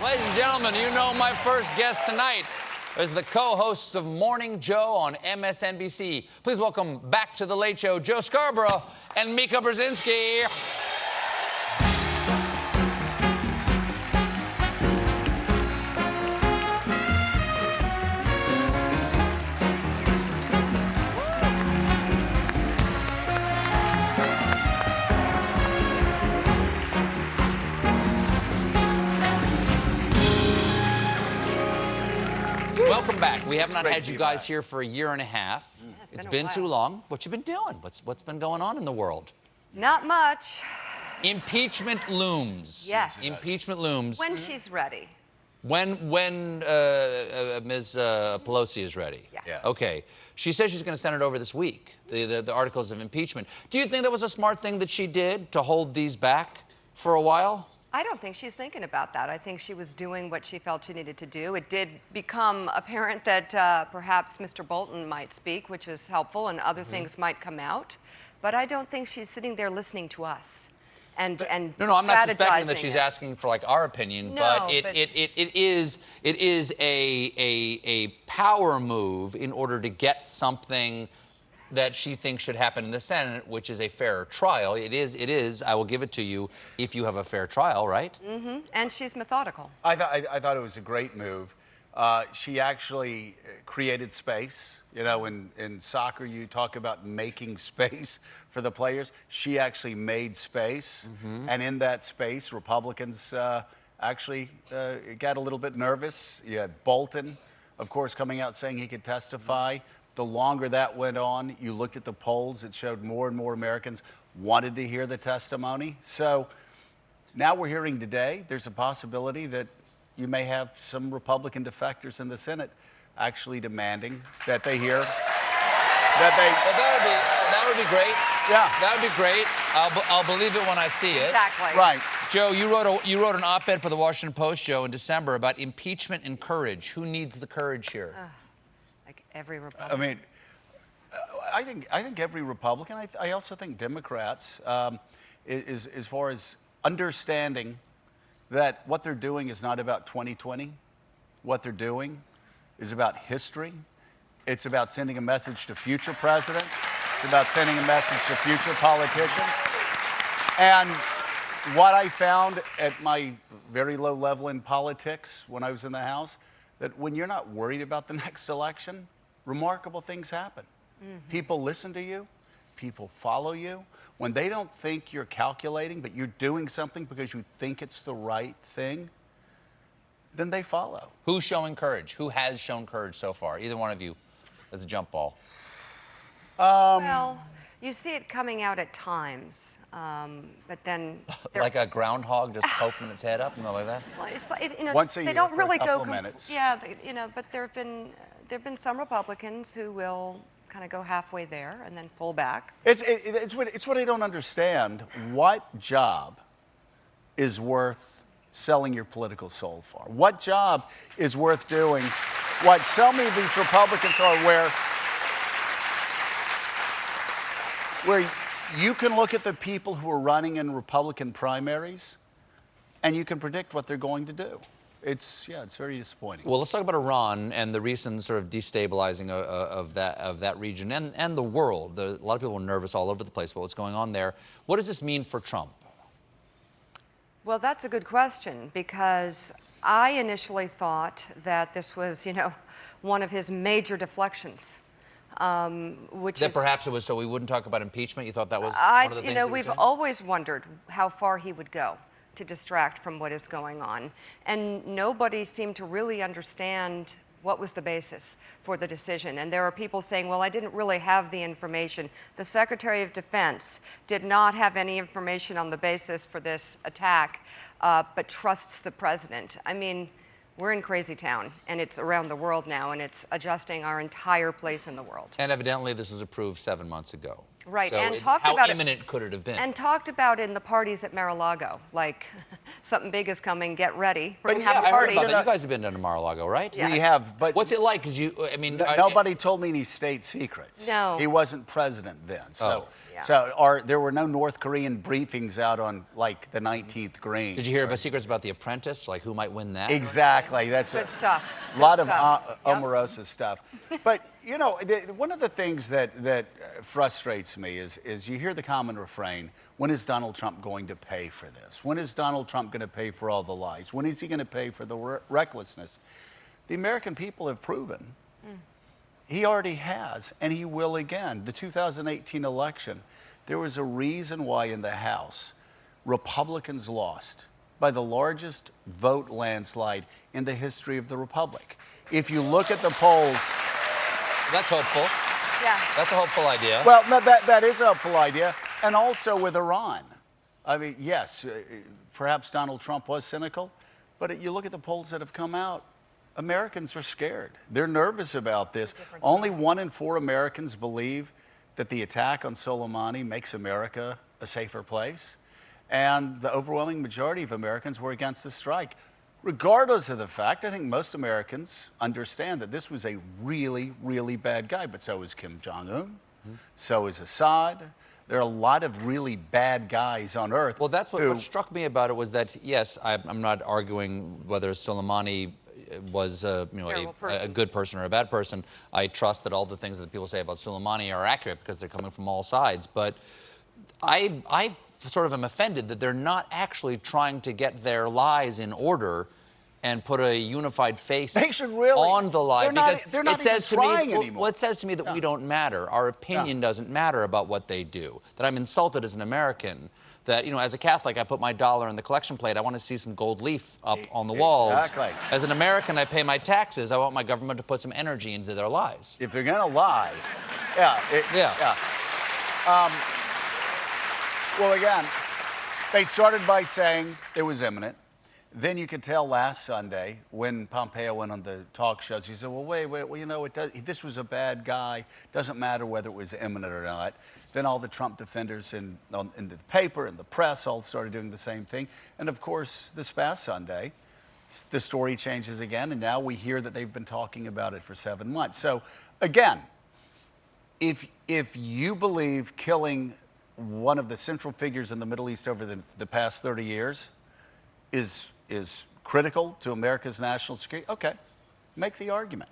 Ladies and gentlemen, you know my first guest tonight is the co-hosts of Morning Joe on MSNBC. Please welcome back to The Late Show, Joe Scarborough and Mika Brzezinski. Welcome back. We have not had you guys here for a year and a half. It's been too long. What you been doing? What's been going on in the world? Not much. Impeachment looms. Yes. Impeachment looms. When she's ready. When Ms. Pelosi is ready. Yeah. Okay. She says she's going to send it over this week, the articles of impeachment. Do you think that was a smart thing that she did to hold these back for a while? I don't think she's thinking about that. I think she was doing what she felt she needed to do. It did become apparent that perhaps Mr. Bolton might speak, which is helpful, and other things might come out. But I don't think she's sitting there listening to us and No, I'm not suspecting that she's it. asking for like our opinion, No, but it is a power move in order to get something that she thinks should happen in the Senate, which is a fair trial. It is, I will give it to you, if you have a fair trial, right? Mm-hmm. And she's methodical. I thought it was a great move. She actually created space. You know, in soccer, you talk about making space for the players. She actually made space. And in that space, Republicans actually got a little bit nervous. You had Bolton, of course, coming out saying he could testify. The longer that went on, you looked at the polls, it showed more and more Americans wanted to hear the testimony. So now we're hearing today, there's a possibility that you may have some Republican defectors in the Senate actually demanding that they hear, that would be great. Yeah. That would be great. I'll believe it when I see it. Exactly. Right. Joe, you wrote an op-ed for the Washington Post, Joe, in December about impeachment and courage. Who needs the courage here? Like every Republican. I mean, I think every Republican, I also think Democrats, as far as understanding that what they're doing is not about 2020. What they're doing is about history. It's about sending a message to future presidents. It's about sending a message to future politicians. And what I found at my very low level in politics when I was in the House, that when you're not worried about the next election, remarkable things happen. People listen to you. People follow you. When they don't think you're calculating, but you're doing something because you think it's the right thing, then they follow. Who's showing courage? Who has shown courage so far? Either one of you as a jump ball. Well, you see it coming out at times, but then Like a groundhog just poking its head up, like that? well, it's like, Once a they year don't for really a couple go. of minutes. Yeah, but there've been some Republicans who will kind of go halfway there and then pull back. It's what I don't understand. What job is worth selling your political soul for? What job is worth doing what so many of these Republicans are, where you can look at the people who are running in Republican primaries and you can predict what they're going to do. It's very disappointing. Well, let's talk about Iran and the recent sort of destabilizing of that region and the world. A lot of people are nervous all over the place about what's going on there. What does this mean for Trump? Well, that's a good question, because I initially thought that this was, one of his major deflections, which That is perhaps it was so we wouldn't talk about impeachment? You thought that was one of the things he was we've doing? always wondered how far he would go to distract from what is going on. And nobody seemed to really understand what was the basis for the decision. And there are people saying, well, I didn't really have the information. The Secretary of Defense did not have any information on the basis for this attack, but trusts the president. I mean, we're in crazy town, and it's around the world now, and it's adjusting our entire place in the world. And evidently this was approved 7 months ago. Right, So and talked how about it- imminent could it have been? And talked about in the parties at Mar-a-Lago, like, something big is coming, get ready. We're But going to have I a heard party. about that. You guys have been down to Mar-a-Lago, right? Yeah. We have, but What's it like? Could you? I mean, nobody told me any state secrets. No. He wasn't president then. So, Yeah. there were no North Korean briefings out on like the 19th green. Did you hear about secrets about The Apprentice? Like who might win that? Exactly. That's Good stuff. a lot Good of stuff. Yep. Omarosa stuff. But, you know, one of the things that frustrates me is you hear the common refrain, when is Donald Trump going to pay for this? When is Donald Trump going to pay for all the lies? When is he going to pay for the recklessness? The American people have proven he already has, and he will again. The 2018 election, there was a reason why in the House, Republicans lost by the largest vote landslide in the history of the Republic. If you look at the polls... That's hopeful. Yeah. That's a hopeful idea. Well, no, that is a hopeful idea. And also with Iran. I mean, yes, perhaps Donald Trump was cynical, but you look at the polls that have come out, Americans are scared. They're nervous about this. Only 1 in 4 Americans believe that the attack on Soleimani makes America a safer place. And the overwhelming majority of Americans were against the strike. Regardless of the fact, I think most Americans understand that this was a really, really bad guy. But so is Kim Jong-un. So is Assad. There are a lot of really bad guys on Earth. Well, that's what struck me about it was that, yes, I'm not arguing whether Soleimani was a good person or a bad person. I trust that all the things that people say about Soleimani are accurate because they're coming from all sides. But I sort of am offended that they're not actually trying to get their lies in order and put a unified face on the lie. They're not even trying anymore. Well, it says to me that we don't matter. Our opinion doesn't matter about what they do. That I'm insulted as an American. That, you know, as a Catholic, I put my dollar in the collection plate. I want to see some gold leaf up on the walls. Exactly. As an American, I pay my taxes. I want my government to put some energy into their lies. If they're going to lie, well, again, they started by saying it was imminent. Then you could tell last Sunday when Pompeo went on the talk shows, he said, well, wait, well, you know, this was a bad guy. Doesn't matter whether it was imminent or not. Then all the Trump defenders in the paper and the press all started doing the same thing. And, of course, this past Sunday, the story changes again, and now we hear that they've been talking about it for 7 months. So, again, if you believe killing one of the central figures in the Middle East over the past 30 years is critical to America's national security, okay, make the argument.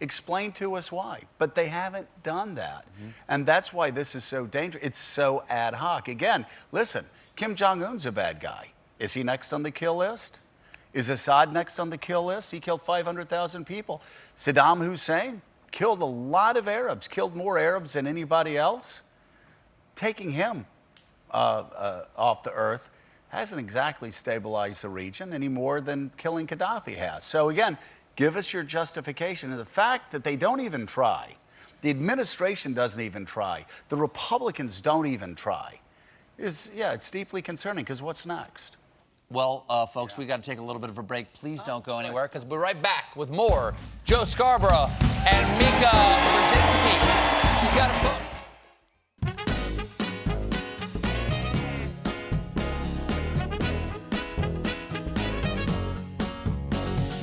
Explain to us why. But they haven't done that. And that's why this is so dangerous. It's so ad hoc. Again, listen, Kim Jong-un's a bad guy. Is he next on the kill list? Is Assad next on the kill list? He killed 500,000 people. Saddam Hussein killed a lot of Arabs, killed more Arabs than anybody else. Taking him off the earth hasn't exactly stabilized the region any more than killing Gaddafi has. So again, give us your justification. And the fact that they don't even try, the administration doesn't even try, the Republicans don't even try, it's deeply concerning, because what's next? Well, folks, we got to take a little bit of a break. Please don't go anywhere, because we're right back with more Joe Scarborough and Mika Brzezinski. She's got a book.